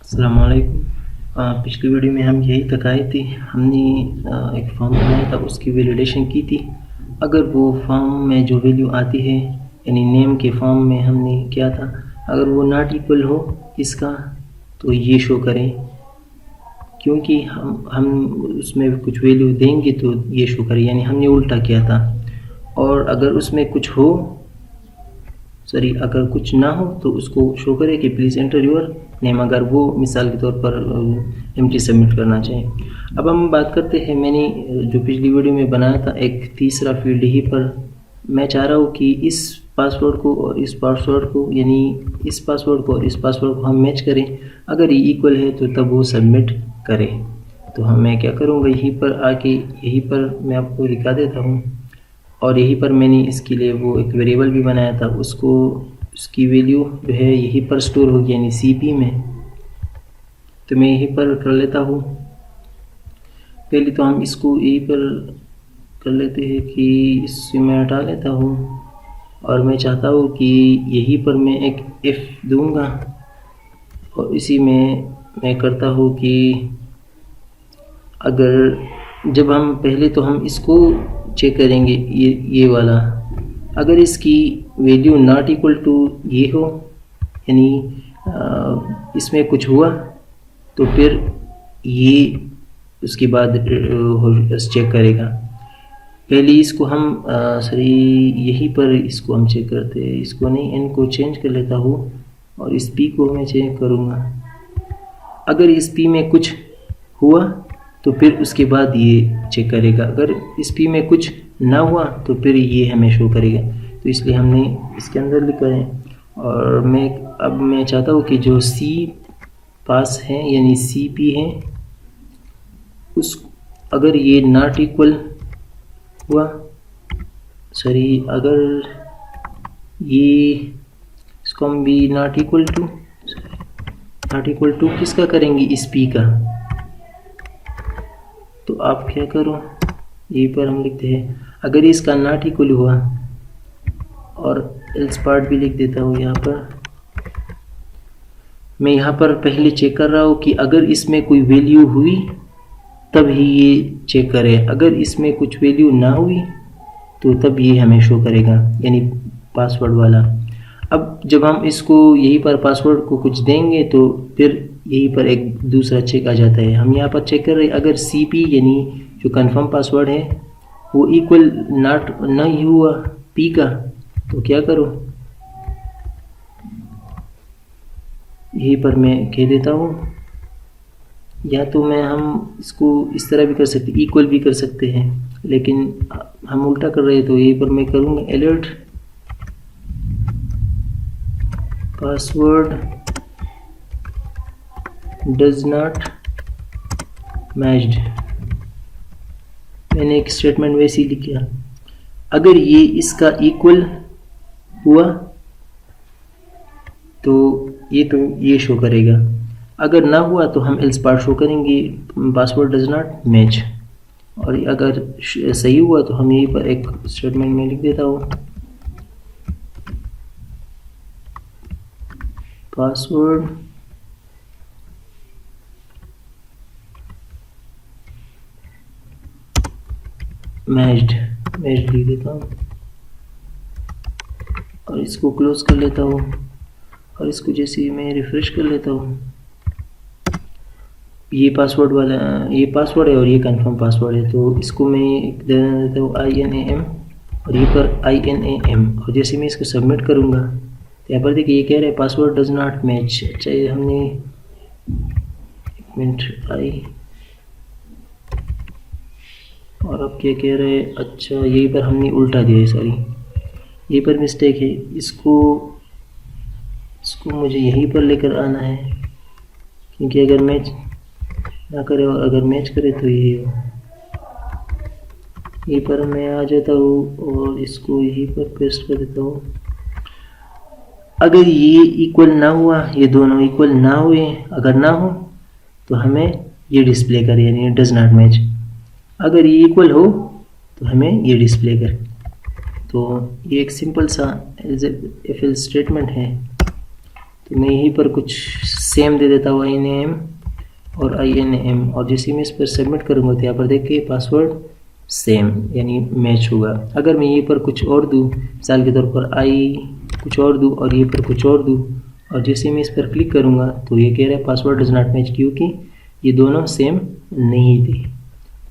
अस्सलाम वालेकुम। पिछली वीडियो में हम यही तक आए थे। हमने एक फॉर्म बनाया था, उसकी वैलिडेशन की थी। अगर वो फॉर्म में जो वैल्यू आती है, यानी नेम के फॉर्म में हमने किया था, अगर वो नॉट इक्वल हो इसका तो ये शो करें, क्योंकि हम उसमें कुछ वैल्यू देंगे तो ये शो करें, यानी हमने उल्टा किया था। और अगर उसमें कुछ हो, अगर कुछ ना हो तो उसको शो करे कि प्लीज़ एंटर योर नेम, अगर वो मिसाल के तौर पर एम्प्टी सबमिट करना चाहें। अब हम बात करते हैं, मैंने जो पिछली वीडियो में बनाया था एक तीसरा फील्ड ही पर मैं चाह रहा हूँ कि इस पासवर्ड को और इस पासवर्ड को, यानी इस पासवर्ड को और इस पासवर्ड को हम मैच करें। अगर ये इक्वल है तो तब वो सबमिट करें। तो मैं क्या करूँगा, यहीं पर आके यहीं पर मैं आपको दिखा देता हूँ। और यहीं पर मैंने इसके लिए वो एक वेरिएबल भी बनाया था, उसकी वैल्यू जो है यहीं पर स्टोर होगी, यानी सीपी में। तो मैं यहीं पर कर लेता हूँ। पहले तो हम इसको यहीं पर कर लेते हैं कि इससे मैं हटा लेता हूँ, और मैं चाहता हूँ कि यहीं पर मैं एक F दूंगा, और इसी में मैं करता हूँ कि अगर जब हम पहले तो हम इसको चेक करेंगे, ये वाला, अगर इसकी वैल्यू नॉट इक्वल टू ये हो, यानी इसमें कुछ हुआ, तो फिर ये उसके बाद चेक करेगा। पहले इसको हम यहीं पर इसको हम चेक करते हैं। इसको नहीं, एन को चेंज कर लेता हूँ और इस पी को मैं चेंज करूँगा। अगर इस पी में कुछ हुआ तो फिर उसके बाद ये चेक करेगा। अगर इस पी में कुछ ना हुआ तो फिर ये हमें शो करेगा। तो इसलिए हमने इसके अंदर लिखा है। और मैं चाहता हूँ कि जो सी पास है, यानी सी पी है, अगर ये नॉट इक्वल हुआ, अगर ये इसको हम भी नॉट इक्वल टू किसका करेंगे, इस पी का। तो आप क्या करो, यहीं पर हम लिखते हैं अगर इसका नॉट इक्वल हुआ, और एल्स पार्ट भी लिख देता हूँ यहाँ पर। मैं यहाँ पर पहले चेक कर रहा हूँ कि अगर इसमें कोई वैल्यू हुई तब ही ये चेक करे। अगर इसमें कुछ वैल्यू ना हुई तो तब ये हमें शो करेगा, यानी पासवर्ड वाला। अब जब हम इसको यहीं पर पासवर्ड को कुछ देंगे तो फिर यहीं पर एक दूसरा चेक आ जाता है। हम यहाँ पर चेक कर रहे हैं, अगर सी पी यानी जो कंफर्म पासवर्ड है वो इक्वल नहीं हुआ पी का, तो क्या करो, यहीं पर मैं कह देता हूँ। या तो हम इसको इस तरह भी कर सकते, इक्वल भी कर सकते हैं, लेकिन हम उल्टा कर रहे हैं तो यहीं पर मैं करूँगा alert password does not matched. मैंने एक स्टेटमेंट वैसे ही लिखा। अगर ये इसका इक्वल हुआ तो ये शो करेगा। अगर ना हुआ तो हम एल्स पार्ट शो करेंगे, पासवर्ड डज नॉट मैच। और अगर सही हुआ तो हम यहीं पर एक स्टेटमेंट में लिख देता हूँ, पासवर्ड मैच्ड लिख देता हूँ, और इसको क्लोज कर लेता हूँ। और इसको जैसे मैं रिफ्रेश कर लेता हूँ, ये पासवर्ड वाला, ये पासवर्ड है और ये कंफर्म पासवर्ड है। तो इसको मैं दे देता हूँ INAM, और ये पर INAM, और जैसे मैं इसको सबमिट करूँगा तो यहाँ पर देखिए ये कह रहा है पासवर्ड डज नॉट मैच। अच्छा, ये हमने एक मिनट और अब क्या कह रहे हैं, अच्छा यहीं पर हमने उल्टा दिया है, सॉरी यहीं पर मिस्टेक है। इसको मुझे यहीं पर लेकर आना है, क्योंकि अगर मैच ना करे और अगर मैच करे तो यही हो। यहीं पर मैं आ जाता हूँ और इसको यहीं पर पेस्ट कर देता हूँ। अगर ये इक्वल ना हुआ, ये दोनों इक्वल ना हुए, अगर ना हो तो हमें ये डिस्प्ले करे, यानी डज नॉट मैच। अगर ये इक्वल हो तो हमें ये डिस्प्ले करे। तो ये एक सिंपल सा एफ एल स्टेटमेंट है। तो मैं यहीं पर कुछ सेम दे देता हूँ INAM और INAM, और जैसे मैं इस पर सबमिट करूँगा तो यहाँ पर देखिए पासवर्ड सेम यानी मैच होगा। अगर मैं यहीं पर कुछ और दूँ, मिसाल के तौर पर कुछ और दूँ और ये पर कुछ और दूँ, और जैसे मैं इस पर क्लिक करूँगा तो ये कह रहा है पासवर्ड डज नॉट मैच, क्योंकि ये दोनों सेम नहीं थे।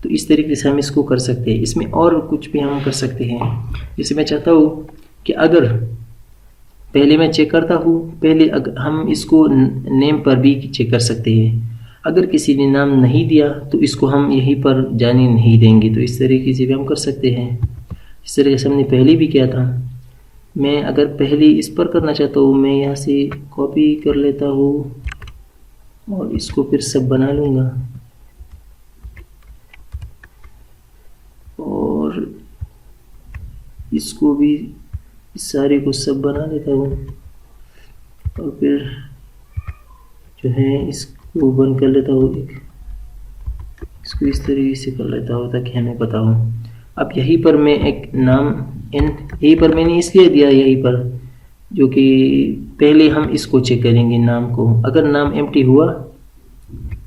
तो इस तरीके से हम इसको कर सकते हैं। इसमें और कुछ भी हम कर सकते हैं। जैसे मैं चाहता हूँ कि अगर पहले मैं चेक करता हूँ, पहले अगर हम इसको नेम पर भी चेक कर सकते हैं। अगर किसी ने नाम नहीं दिया तो इसको हम यहीं पर जाने नहीं देंगे। तो इस तरीके से भी हम कर सकते हैं। इस तरीके से हमने पहले भी किया था। मैं अगर पहले इस पर करना चाहता हूँ, मैं यहाँ से कॉपी कर लेता हूँ और इसको फिर सब बना लूँगा और इसको भी इस सारे को सब बना लेता हूँ और फिर जो है इसको बंद कर लेता हूँ। इसको इस तरीके से कर लेता हूँ ताकि हमें पता हो। अब यहीं पर मैं एक नाम यहीं पर मैंने इसलिए दिया यहीं पर, जो कि पहले हम इसको चेक करेंगे नाम को। अगर नाम एम्प्टी हुआ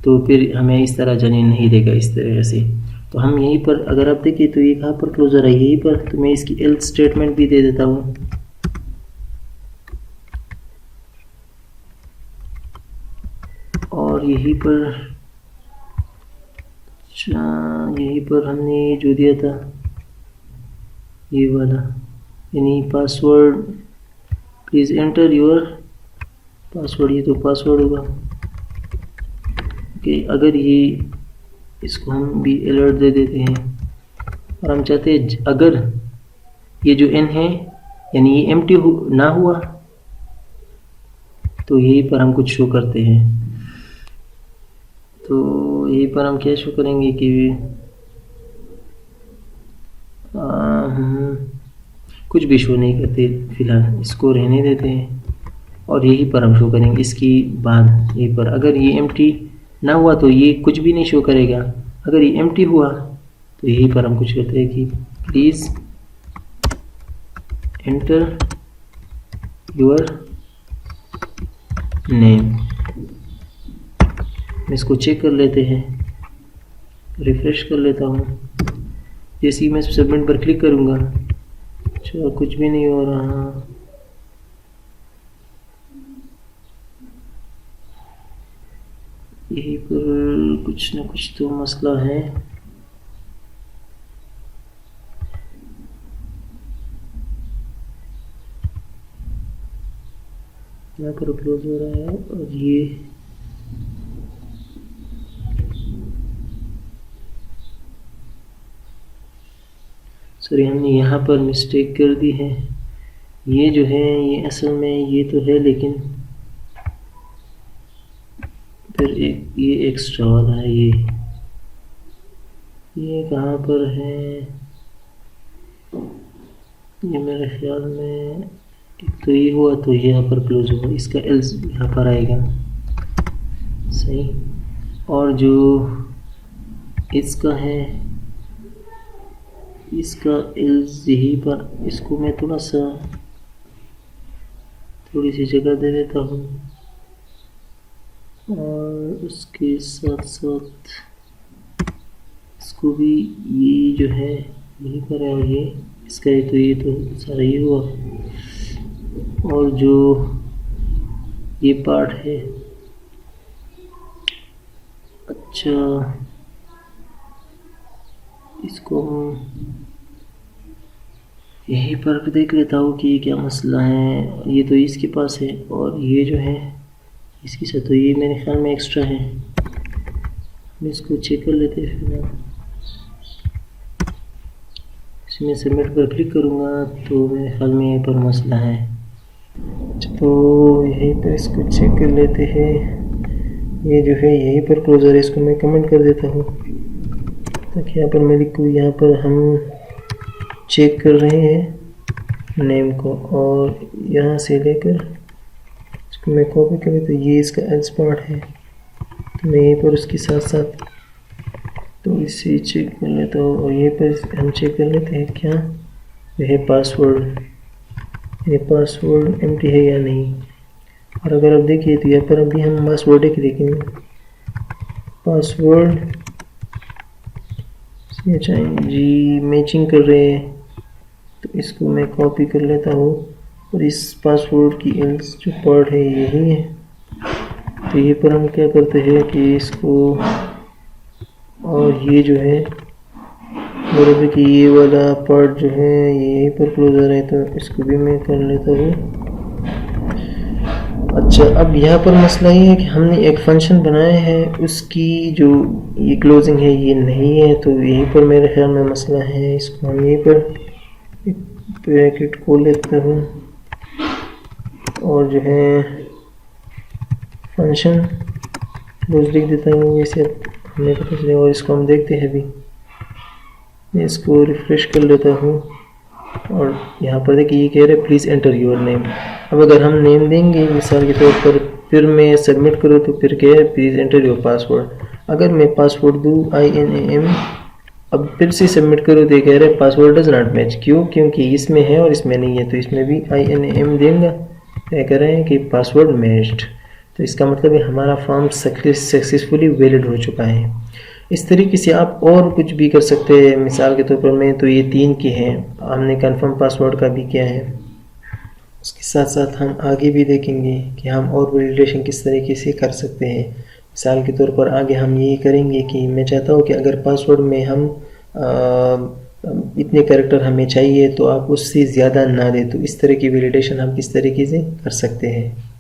तो फिर हमें इस तरह जाने नहीं देगा इस तरह से। तो हम यहीं पर अगर आप देखिए तो ये कहाँ पर क्लोजर है, यहीं पर। तो मैं इसकी एल्स स्टेटमेंट भी दे देता हूँ। और यहीं पर हमने जो दिया था ये वाला, यानी password please enter your password, ये तो पासवर्ड होगा। ओके, अगर ये इसको हम भी अलर्ट दे देते हैं और हम चाहते हैं अगर ये जो n है यानी ये एम्प्टी ना हुआ तो यहीं पर हम कुछ शो करते हैं। तो यहीं पर हम क्या शो करेंगे कि कुछ भी शो नहीं करते, फिलहाल इसको रहने देते हैं और यहीं पर हम शो करेंगे। इसकी बाद यहीं पर अगर ये एम्प्टी ना हुआ तो ये कुछ भी नहीं शो करेगा। अगर ये एम्प्टी हुआ तो यहीं पर हम कुछ कहते हैं कि प्लीज़ एंटर योर नेम। इसको चेक कर लेते हैं, रिफ्रेश कर लेता हूँ। जैसे ही मैं सबमिट पर क्लिक करूँगा, अच्छा कुछ भी नहीं हो रहा। यहीं पर कुछ ना कुछ तो मसला है। यहाँ पर क्लोज हो रहा है और ये सॉरी हमने यहाँ पर मिस्टेक कर दी है। ये जो है ये असल में ये तो है, लेकिन फिर एक ये एक्स्ट्रा वाला है। ये कहाँ पर है? ये मेरे ख्याल में तो ये हुआ तो ये यहाँ पर क्लोज हुआ, इसका एल्स यहाँ पर आएगा। सही। और जो इसका है इसका एल्स यहीं पर, इसको मैं थोड़ी सी जगह दे देता हूँ और उसके साथ साथ इसको भी ये जो है यहीं पर है और ये इसका है। तो ये तो सारा ये हुआ और जो ये पार्ट है, अच्छा इसको यहीं पर देख लेता हूँ कि ये क्या मसला है। ये तो इसके पास है और ये जो है इसके साथ, तो ये मेरे ख्याल में एक्स्ट्रा है। हम इसको चेक कर लेते हैं। फिर इसमें सबमिट पर क्लिक करूँगा तो मेरे ख्याल में यहाँ पर मसला है। तो यहीं पर इसको चेक कर लेते हैं। ये जो है यहीं पर क्लोजर है, इसको मैं कमेंट कर देता हूँ ताकि यहाँ पर मेरी को यहाँ पर हम चेक कर रहे हैं नेम को, और यहाँ से लेकर इसको मैं कॉपी करूँ तो ये इसका एल्स पार्ट है। तो मैं यहीं पर उसके साथ साथ तो इसे चेक कर लेता हूँ और यहीं पर हम चेक कर लेते हैं क्या यह पासवर्ड एम्प्टी है या नहीं। और अगर आप देखिए तो यहाँ पर अभी हम पासवर्ड एक देखेंगे, पासवर्ड जी मैचिंग कर रहे हैं, तो इसको मैं कॉपी कर लेता हूँ और इस पासवर्ड की एल्स जो पार्ट है यही है। तो ये पर हम क्या करते हैं कि इसको, और ये जो है बराबर कि ये वाला पार्ट जो है यहीं पर क्लोज आ रहा है, तो इसको भी मैं कर लेता हूँ। अच्छा, अब यहाँ पर मसला ये है कि हमने एक फंक्शन बनाया है, उसकी जो ये क्लोजिंग है ये नहीं है, तो यहीं पर मेरे ख्याल में मसला है। इसको हम यहीं पर एक ब्रैकेट खोल लेता हूँ और जो है फंक्शन क्लोज लिख देता हूँ, वैसे हमें पता चलेगा। और इसको हम देखते हैं, अभी मैं इसको रिफ्रेश कर लेता हूँ और यहाँ पर देखिए ये कह रहे हैं प्लीज़ एंटर योर नेम। अब अगर हम नेम देंगे मिसाल के तौर पर, फिर मैं सबमिट करूँ तो फिर क्या है प्लीज़ एंटर योर पासवर्ड। अगर मैं पासवर्ड दूँ INAM, अब फिर से सबमिट करूँ तो ये कह रहे हैं पासवर्ड डज नॉट मैच। क्यों? क्योंकि इसमें है और इसमें नहीं है, तो इसमें भी INAM देंगे, क्या कह रहे हैं कि पासवर्ड मैच्ड। तो इसका मतलब है हमारा फॉर्म सक्सेसफुली वैलिड हो चुका है। इस तरीके से आप और कुछ भी कर सकते हैं। मिसाल के तौर पर मैं तो ये 3 के हैं, हमने कंफर्म पासवर्ड का भी किया है। उसके साथ साथ हम आगे भी देखेंगे कि हम और वैलिडेशन किस तरीके से कर सकते हैं। मिसाल के तौर पर आगे हम यही करेंगे कि मैं चाहता हूँ कि अगर पासवर्ड में हम इतने कैरेक्टर हमें चाहिए तो आप उससे ज़्यादा ना दें, तो इस तरह की वैलिडेशन हम किस तरीके से कर सकते हैं।